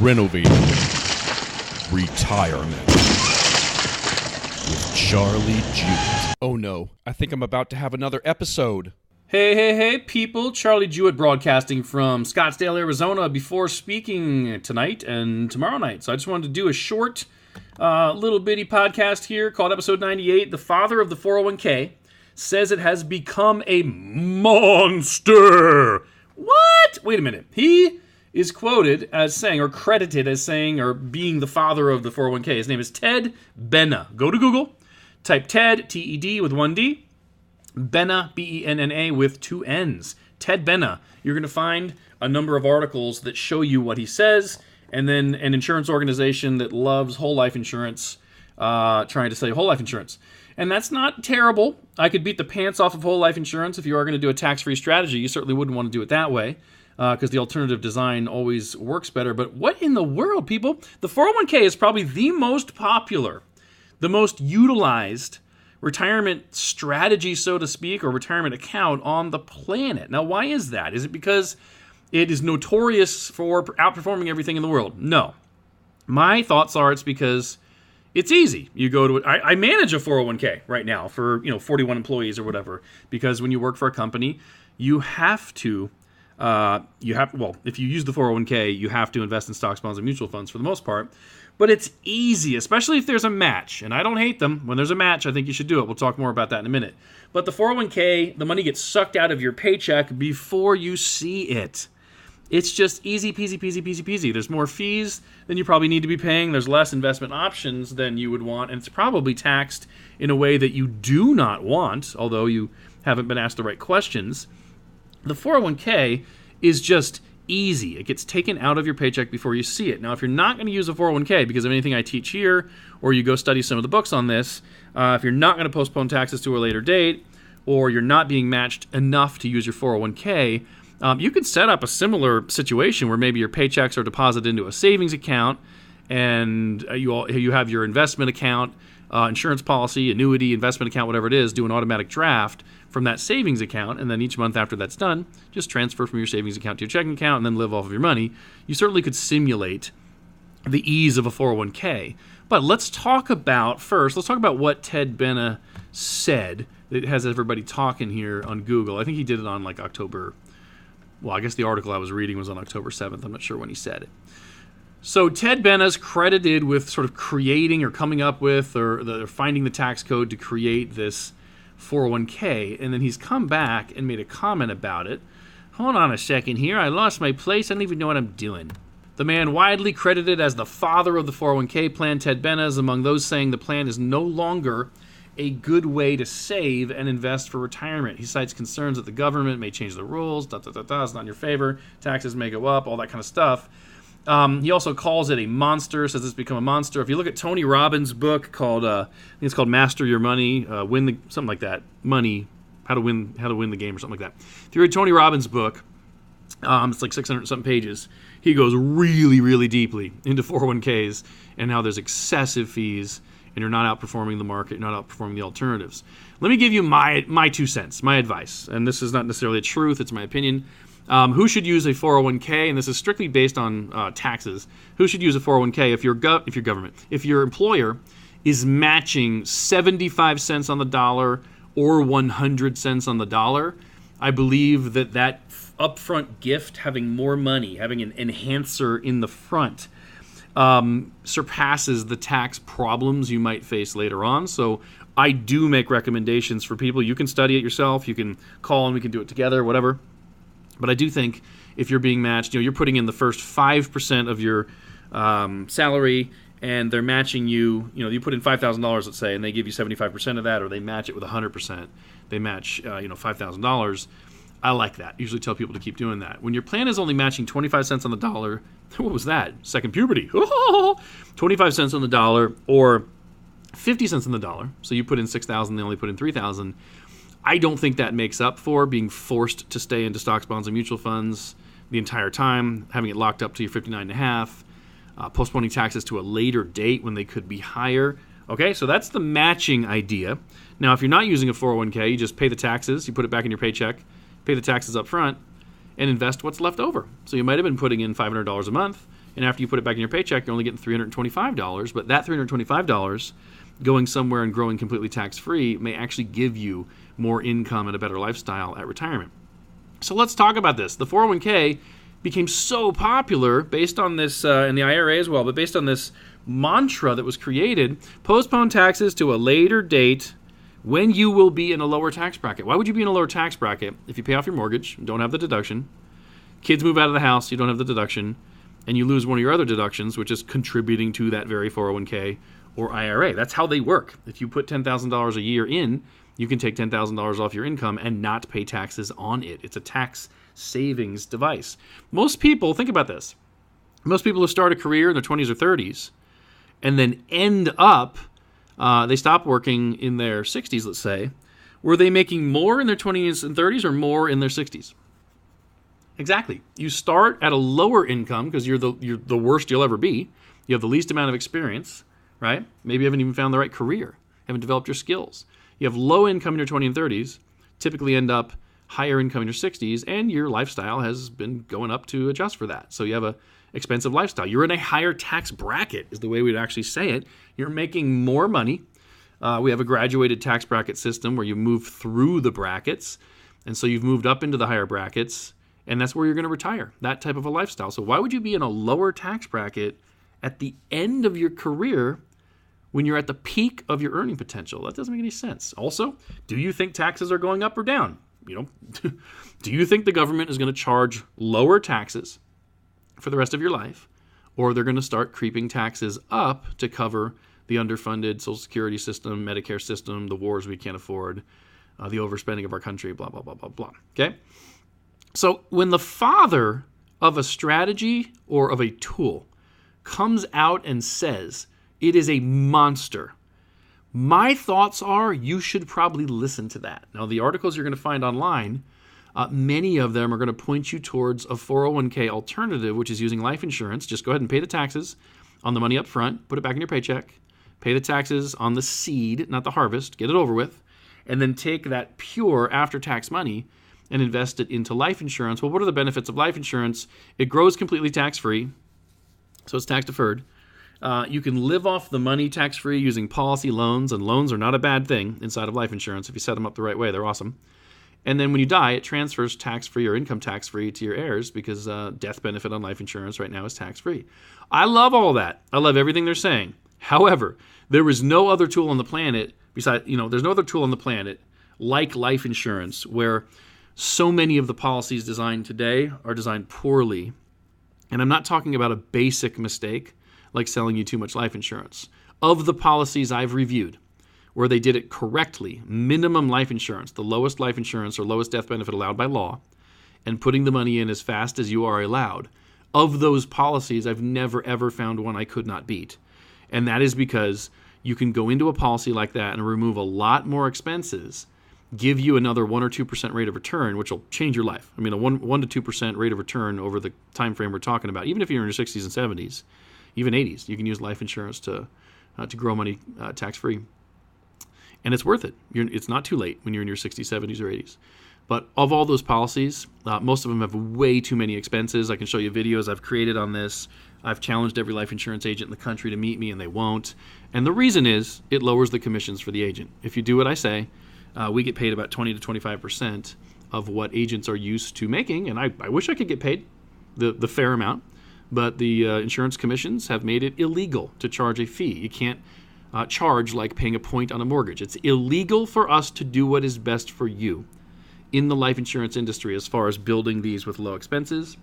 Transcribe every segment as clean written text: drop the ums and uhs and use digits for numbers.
Renovating Retirement with Charlie Jewett. Oh no, I think I'm about to have another episode. Hey, people. Charlie Jewett broadcasting from Scottsdale, Arizona before speaking tonight and tomorrow night. So I just wanted to do a short, little bitty podcast here called episode 98. The father of the 401k says it has become a monster. What? Wait a minute. He is quoted as saying, or credited as saying, or being the father of the 401k. His name is Ted Benna. Go to Google, type Ted, T-E-D with one D, Benna, B-E-N-N-A with two N's. Ted Benna. You're going to find a number of articles that show you what he says, and then an insurance organization that loves whole life insurance, trying to sell you whole life insurance. And that's not terrible. I could beat the pants off of whole life insurance. If you are going to do a tax-free strategy, you certainly wouldn't want to do it that way, because the alternative design always works better. But what in the world, people? The 401k is probably the most popular, the most utilized retirement strategy, so to speak, or retirement account on the planet. Now, why is that? Is it because it is notorious for outperforming everything in the world? No. My thoughts are it's because it's easy. You go to it. I manage a 401k right now for 41 employees or whatever, because when you work for a company, you have to. If you use the 401k, you have to invest in stocks, bonds, and mutual funds for the most part. But it's easy, especially if there's a match. And I don't hate them. When there's a match, I think you should do it. We'll talk more about that in a minute. But the 401k, the money gets sucked out of your paycheck before you see it. It's just easy peasy. There's more fees than you probably need to be paying. There's less investment options than you would want. And it's probably taxed in a way that you do not want, although you haven't been asked the right questions. The 401k is just easy. It gets taken out of your paycheck before you see it. Now, if you're not going to use a 401k because of anything I teach here, or you go study some of the books on this, if you're not going to postpone taxes to a later date, or you're not being matched enough to use your 401k, you can set up a similar situation where maybe your paychecks are deposited into a savings account, and you have your investment account, insurance policy, annuity, investment account, whatever it is, do an automatic draft from that savings account, and then each month after that's done, just transfer from your savings account to your checking account and then live off of your money. You certainly could simulate the ease of a 401k. But let's talk about what Ted Benna said that has everybody talking here on Google. I think he did it on October. Well, I guess the article I was reading was on October 7th. I'm not sure when he said it. So Ted Benna's credited with sort of creating or coming up with or finding the tax code to create this 401k, and then he's come back and made a comment about it. Hold on a second here. I lost my place. I don't even know what I'm doing. The man widely credited as the father of the 401k plan, Ted Benna, is among those saying the plan is no longer a good way to save and invest for retirement. He cites concerns that the government may change the rules, it's not in your favor, taxes may go up, all that kind of stuff. He also calls it a monster, says it's become a monster. If you look at Tony Robbins' book called, I think it's called Master Your Money, something like that, Money, How to Win the Game or something like that. If you read Tony Robbins' book, it's like 600 something pages. He goes really, really deeply into 401ks and how there's excessive fees and you're not outperforming the market, you're not outperforming the alternatives. Let me give you my 2 cents, my advice, and this is not necessarily a truth, it's my opinion. Who should use a 401k? And this is strictly based on taxes. Who should use a 401k if your employer is matching 75 cents on the dollar or 100 cents on the dollar? I believe that upfront gift, having more money, having an enhancer in the front, surpasses the tax problems you might face later on. So I do make recommendations for people. You can study it yourself. You can call and we can do it together, whatever. But I do think if you're being matched, you're putting in the first 5% of your salary, and they're matching you. You put in $5,000, let's say, and they give you 75% of that, or they match it with 100%. They match, $5,000. I like that. Usually tell people to keep doing that. When your plan is only matching 25 cents on the dollar, what was that? Second puberty. 25 cents on the dollar or 50 cents on the dollar. So you put in 6,000, they only put in 3,000. I don't think that makes up for being forced to stay into stocks, bonds, and mutual funds the entire time, having it locked up to your 59.5, postponing taxes to a later date when they could be higher. Okay, so that's the matching idea. Now, if you're not using a 401k, you just pay the taxes, you put it back in your paycheck, pay the taxes up front, and invest what's left over. So you might have been putting in $500 a month. And after you put it back in your paycheck, you're only getting $325. But that $325 going somewhere and growing completely tax-free may actually give you more income and a better lifestyle at retirement. So let's talk about this. The 401k became so popular based on this, and the IRA as well, but based on this mantra that was created: postpone taxes to a later date when you will be in a lower tax bracket. Why would you be in a lower tax bracket if you pay off your mortgage, don't have the deduction, kids move out of the house, you don't have the deduction, and you lose one of your other deductions, which is contributing to that very 401k or IRA? That's how they work. If you put $10,000 a year in, you can take $10,000 off your income and not pay taxes on it. It's a tax savings device. Most people, think about this, most people who start a career in their 20s or 30s and then end up, they stop working in their 60s, let's say, were they making more in their 20s and 30s or more in their 60s? Exactly. You start at a lower income because you're the worst you'll ever be. You have the least amount of experience, right? Maybe you haven't even found the right career, haven't developed your skills. You have low income in your 20s and 30s, typically end up higher income in your 60s, and your lifestyle has been going up to adjust for that. So you have a expensive lifestyle. You're in a higher tax bracket is the way we'd actually say it. You're making more money. We have a graduated tax bracket system where you move through the brackets, and so you've moved up into the higher brackets, and that's where you're going to retire, that type of a lifestyle. So why would you be in a lower tax bracket at the end of your career when you're at the peak of your earning potential? That doesn't make any sense. Also, do you think taxes are going up or down? Do you think the government is going to charge lower taxes for the rest of your life, or they're going to start creeping taxes up to cover the underfunded Social Security system, Medicare system, the wars we can't afford, the overspending of our country, blah, blah, blah, blah, blah. Okay? So when the father of a strategy or of a tool comes out and says it is a monster, my thoughts are you should probably listen to that. Now, the articles you're going to find online, many of them are going to point you towards a 401k alternative, which is using life insurance. Just go ahead and pay the taxes on the money up front, put it back in your paycheck, pay the taxes on the seed, not the harvest, get it over with, and then take that pure after-tax money and invest it into life insurance. Well, what are the benefits of life insurance? It grows completely tax-free, so it's tax-deferred. You can live off the money tax-free using policy loans, and loans are not a bad thing inside of life insurance. If you set them up the right way, they're awesome. And then when you die, it transfers tax-free or income tax-free to your heirs because death benefit on life insurance right now is tax-free. I love all that. I love everything they're saying. However, there is no other tool on the planet besides, there's no other tool on the planet like life insurance where so many of the policies designed today are designed poorly. And I'm not talking about a basic mistake like selling you too much life insurance. Of the policies I've reviewed where they did it correctly, minimum life insurance, the lowest life insurance or lowest death benefit allowed by law, and putting the money in as fast as you are allowed, of those policies, I've never ever found one I could not beat. And that is because you can go into a policy like that and remove a lot more expenses, give you another 1 or 2% rate of return, which will change your life. I mean, a 1 to 2% rate of return over the time frame we're talking about, even if you're in your 60s and 70s, even 80s, you can use life insurance to grow money tax-free. And it's worth it. It's not too late when you're in your 60s, 70s, or 80s. But of all those policies, most of them have way too many expenses. I can show you videos I've created on this. I've challenged every life insurance agent in the country to meet me, and they won't. And the reason is it lowers the commissions for the agent. If you do what I say, we get paid about 20 to 25% of what agents are used to making. And I wish I could get paid the fair amount. But the insurance commissions have made it illegal to charge a fee. You can't charge like paying a point on a mortgage. It's illegal for us to do what is best for you in the life insurance industry as far as building these with low expenses.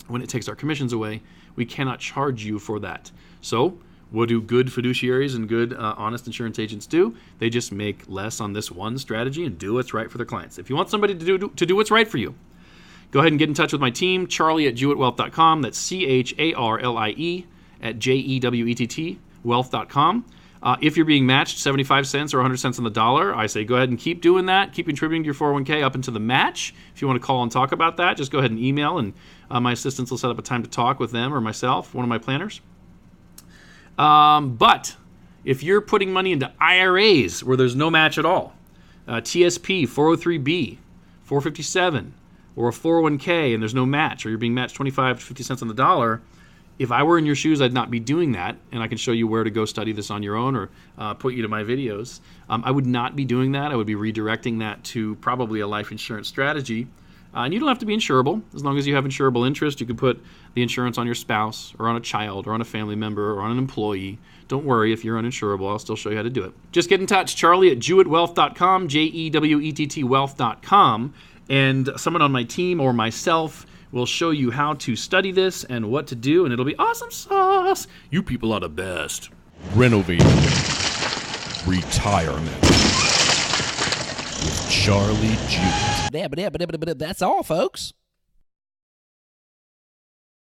When it takes our commissions away, we cannot charge you for that. So what do good fiduciaries and good honest insurance agents do? They just make less on this one strategy and do what's right for their clients. If you want somebody to do what's right for you, go ahead and get in touch with my team, charlie@jewettwealth.com. That's CHARLIE at JEWETT wealth.com. If you're being matched 75 cents or 100 cents on the dollar, I say go ahead and keep doing that. Keep contributing to your 401k up into the match. If you want to call and talk about that, just go ahead and email, and my assistants will set up a time to talk with them or myself, one of my planners. But if you're putting money into IRAs where there's no match at all, TSP, 403B, 457, or a 401k and there's no match, or you're being matched 25 to 50 cents on the dollar, if I were in your shoes, I'd not be doing that, and I can show you where to go study this on your own or put you to my videos. I would not be doing that. I would be redirecting that to probably a life insurance strategy. And you don't have to be insurable. As long as you have insurable interest, you can put the insurance on your spouse or on a child or on a family member or on an employee. Don't worry if you're uninsurable. I'll still show you how to do it. Just get in touch, Charlie@jewettwealth.com, JEWETT wealth.com, and someone on my team or myself will show you how to study this and what to do, and it'll be awesome sauce. You people are the best. Renovating retirement with Charlie Jewett. That's all, folks.